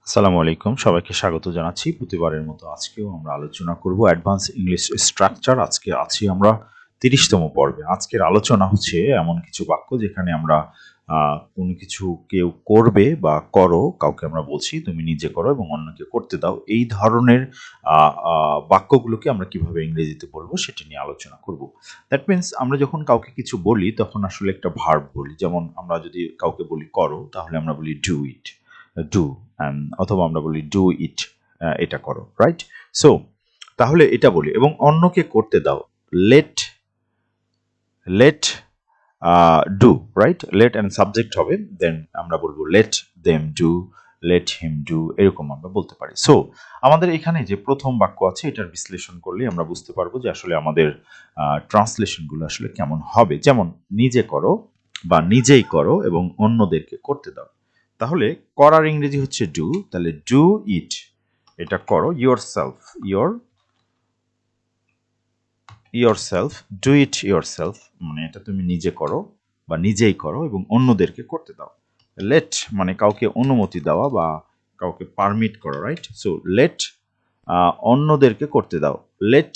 আসসালামু আলাইকুম, সবাইকে স্বাগত জানাচ্ছি। প্রতিবারের মতো আজকেও আমরা আলোচনা করব অ্যাডভান্স ইংলিশ স্ট্রাকচার। আজকে আছি আমরা ৩০তম পর্বে। আজকের আলোচনা হচ্ছে এমন কিছু বাক্য যেখানে আমরা কোনো কিছু কেউ করবে বা করো, কাউকে আমরা বলছি তুমি নিজে করো এবং অন্যকে করতে দাও। এই ধরনের বাক্যগুলোকে আমরা কিভাবে ইংরেজিতে বলবো সেটা নিয়ে আলোচনা করব। দ্যাট মিনস আমরা যখন কাউকে কিছু বলি তখন আসলে একটা ভার্ব বলি। যেমন আমরা যদি কাউকে বলি করো, তাহলে আমরা বলি ডু ইট, ডু, অথবা আমরা বলি ডু ইট, এটা করো, রাইট? সো তাহলে এটা বলি এবং অন্যকে করতে দাও, let let do, right? Let and subject হবে, দেন আমরা বলবো let them do, let him do, এরকম আমরা বলতে পারি। সো আমাদের এখানে যে প্রথম বাক্য আছে এটার বিশ্লেষণ করলে আমরা বুঝতে পারবো যে আসলে আমাদের ট্রান্সলেশনগুলো আসলে কেমন হবে। যেমন নিজে করো বা নিজেই করো এবং অন্যদেরকে করতে দাও। তাহলে করার ইংরেজি হচ্ছে ডু, তাহলে ডু ইট, এটা করো, your self, yourself, do it yourself, মানে এটা তুমি নিজে করো বা নিজেই করো এবং অন্যদেরকে করতে দাও। লেট মানে কাউকে অনুমতি দেওয়া বা কাউকে পারমিট করা, রাইট? সো লেট অন্যদেরকে করতে দাও, লেট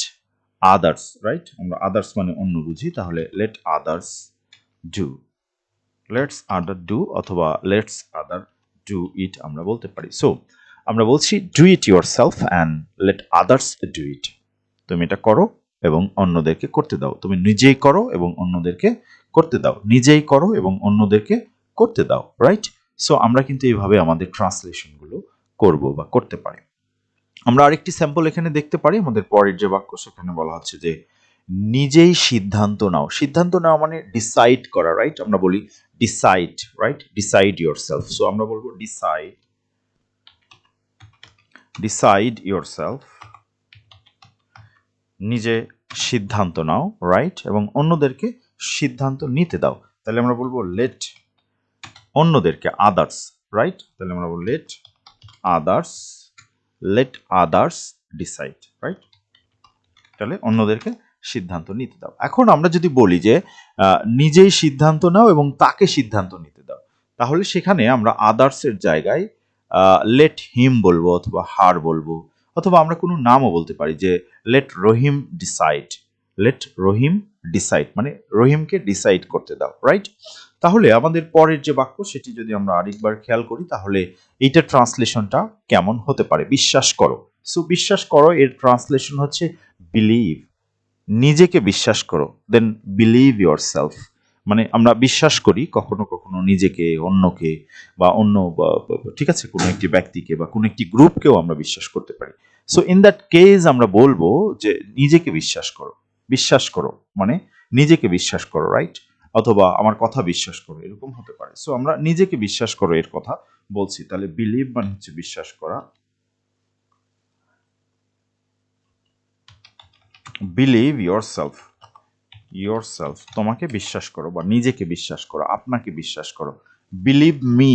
আদার্স, রাইট? আমরা আদার্স মানে অন্য বুঝি, তাহলে let others do, let's other do অথবা লেটস আদার ডু ইট আমরা বলতে পারি। সো আমরা বলছি do it yourself and let others do it, তুমি এটা করো এবং অন্যদেরকে করতে দাও। তুমি নিজেই করো এবং অন্যদেরকে করতে দাও, নিজেই করো এবং অন্যদেরকে করতে দাও, রাইট? সো আমরা কিন্তু এইভাবে আমাদের ট্রান্সলেশনগুলো করব বা করতে পারি। আমরা আরেকটি স্যাম্পল এখানে দেখতে পারি। আমাদের পরের যে বাক্য সেখানে বলা হচ্ছে যে নিজেই সিদ্ধান্ত নাও। সিদ্ধান্ত নেওয়া মানে ডিসাইড করা, রাইট? আমরা বলি decide, right? Decide yourself. So আমরা বলবো ডিসাইড ইয়োরসেলফ, নিজে সিদ্ধান্ত নাও, রাইট? এবং অন্যদেরকে সিদ্ধান্ত নিতে দাও। তাহলে আমরা বলবো লেট অন্যদেরকে, আদার্স, রাইট? তাহলে আমরা বলবো লেট আদার্স ডিসাইড, রাইট? তাহলে অন্যদেরকে সিদ্ধান্ত নিতে দাও। এখন আমরা যদি বলি যে নিজেই সিদ্ধান্ত নাও এবং তাকে সিদ্ধান্ত নিতে দাও, তাহলে সেখানে আমরা আদার্সের জায়গায় লেট হিম বলবো অথবা হার বলবো, অথবা আমরা কোনো নামও বলতে পারি যে লেট রহিম ডিসাইড, লেট রহিম ডিসাইড মানে রহিমকে ডিসাইড করতে দাও, রাইট? তাহলে আমাদের পরের যে বাক্য সেটি যদি আমরা আরেকবার খেয়াল করি, তাহলে এইটার ট্রান্সলেশনটা কেমন হতে পারে? বিশ্বাস করো। সো বিশ্বাস করো এর ট্রান্সলেশন হচ্ছে বিলিভ, নিজেকে বিশ্বাস করো, দেন বিলিভ ইয়োরসেলফ, মানে আমরা বিশ্বাস করি কখনো কখনো নিজেকে, অন্যকে বা অন্য ঠিক আছে কোনো একটি ব্যক্তিকে বা কোনো একটি গ্রুপকেও আমরা বিশ্বাস করতে পারি। সো ইন দ্যাট কেস আমরা বলবো যে নিজেকে বিশ্বাস করো মানে নিজেকে বিশ্বাস করো, রাইট? অথবা আমার কথা বিশ্বাস করো, এরকম হতে পারে। সো আমরা নিজেকে বিশ্বাস করো এর কথা বলছি, তাহলে বিলিভ মানে হচ্ছে বিশ্বাস করা, বিলিভ ইয়োরসেলফ তোমাকে বিশ্বাস করো বা নিজেকে বিশ্বাস করো, আপনাকে বিশ্বাস করো। বিলিভ মি,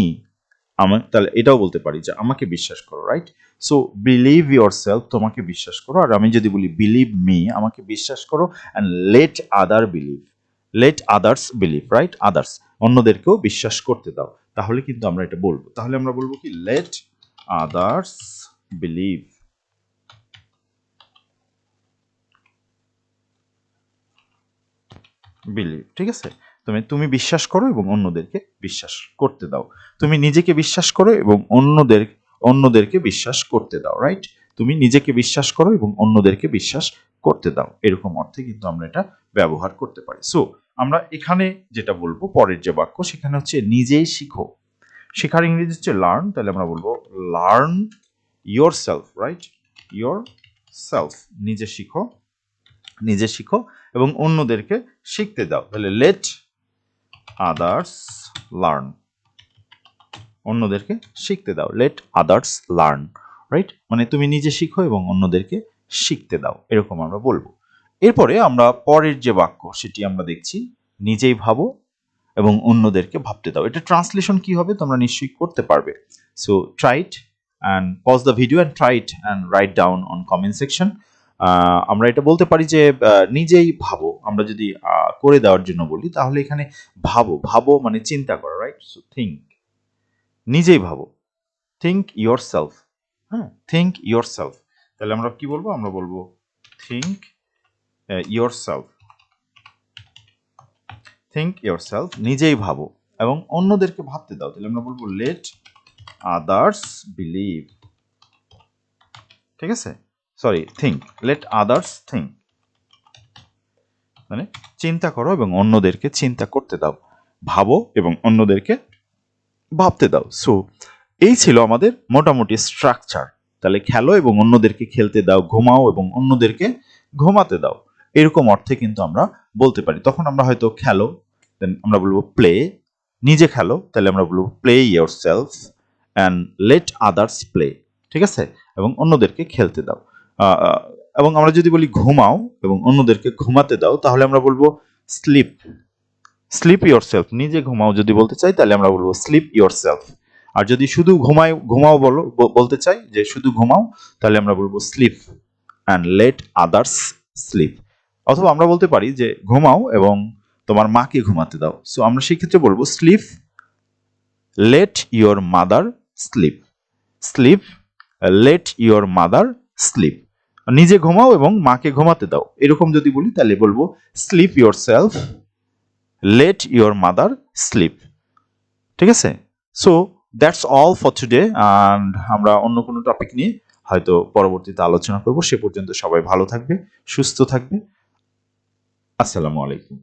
আমার, তাহলে এটাও বলতে পারি যে আমাকে বিশ্বাস করো, রাইট? সো বিলিভ ইয়োরসেলফ তোমাকে বিশ্বাস করো, আর আমি যদি বলি বিলিভ মি আমাকে বিশ্বাস করো, and let others believe, right? Others অন্যদেরকেও বিশ্বাস করতে দাও। তাহলে কিন্তু আমরা এটা বলবো, তাহলে আমরা বলবো কি লেট আদার্স বিলিভ, ঠিক আছে? তুমি বিশ্বাস করো এবং অন্যদেরকে বিশ্বাস করতে দাও। তুমি নিজেকে বিশ্বাস করো এবং অন্যদেরকে বিশ্বাস করতে দাও, রাইট? তুমি নিজেকে বিশ্বাস করো এবং অন্যদেরকে বিশ্বাস করতে দাও, এরকম অর্থে কিন্তু আমরা এটা ব্যবহার করতে পারি। সো আমরা এখানে যেটা বলবো পরের যে বাক্য সেখানে হচ্ছে নিজেই শিখো। শেখার ইংরেজি হচ্ছে লার্ন, তাহলে আমরা বলবো learn your self, right? Your self, নিজে শিখো এবং অন্যদেরকে শিখতে দাও। তাহলে লেট আদার্স লার্ন, অন্যদেরকে শিখতে দাও, লেট আদার্স লার্ন, রাইট? মানে তুমি নিজে শিখো এবং অন্যদেরকে শিখতে দাও, এরকম আমরা বলবো। এরপরে আমরা পরের যে বাক্য সেটি আমরা দেখছি নিজেই ভাবো এবং অন্যদেরকে ভাবতে দাও। এটা ট্রান্সলেশন কি হবে তোমরা নিশ্চয়ই করতে পারবে। So try it and pause the video and try it and write down on comment section. আমরা এটা বলতে পারি যে নিজেই ভাবো, আমরা যদি করে দেওয়ার জন্য বলি তাহলে এখানে ভাবো মানে চিন্তা করো, রাইট? সো থিঙ্ক, নিজেই ভাবো, থিঙ্ক ইয়োর সেলফ। হ্যাঁ, থিঙ্ক ইয়োর সেলফ। তাহলে আমরা কি বলবো? আমরা বলবো think your self. Think your self, নিজেই ভাবো এবং অন্যদেরকে ভাবতে দাও। তাহলে আমরা বলবো লেট আদার্স বিলিভ। ঠিক আছে, sorry, think, let others think, মানে চিন্তা করো এবং অন্যদেরকে চিন্তা করতে দাও, ভাবো এবং অন্যদেরকে ভাবতে দাও। সো এই ছিল আমাদের মোটামুটি স্ট্রাকচার। তাহলে খেলো এবং অন্যদেরকে খেলতে দাও, ঘুমাও এবং অন্যদেরকে ঘুমাতে দাও, এরকম অর্থে কিন্তু আমরা বলতে পারি। তখন আমরা হয়তো খেলো, দেন আমরা বলবো প্লে, নিজে খেলো, তাহলে আমরা বলবো play your self and let others play. ঠিক আছে, এবং অন্যদেরকে খেলতে দাও। এবং আমরা যদি বলি ঘুমাও এবং অন্যদেরকে ঘুমাতে দাও, তাহলে আমরা বলবো স্লিপ। স্লিপ ইয়োর সেলফ, নিজে ঘুমাও যদি বলতে চাই তাহলে আমরা বলবো স্লিপ ইয়োর সেলফ। আর যদি শুধু ঘুমাও বলতে চাই যে শুধু ঘুমাও, তাহলে আমরা বলবো sleep and let others sleep. অথবা আমরা বলতে পারি যে ঘুমাও এবং তোমার মাকে ঘুমাতে দাও। সো আমরা সেক্ষেত্রে বলবো sleep let your mother sleep. Sleep let your mother sleep. নিজে ঘুমাও এবং মাকে ঘুমাতে দাও, এরকম যদি বলি তাহলে বলবো sleep yourself, let your mother sleep. ঠিক আছে, so that's all for today. And আমরা অন্য কোনো টপিক নিয়ে হয়তো পরবর্তীতে আলোচনা করব। সে পর্যন্ত সবাই ভালো থাকবে, সুস্থ থাকবে। আসসালামু আলাইকুম।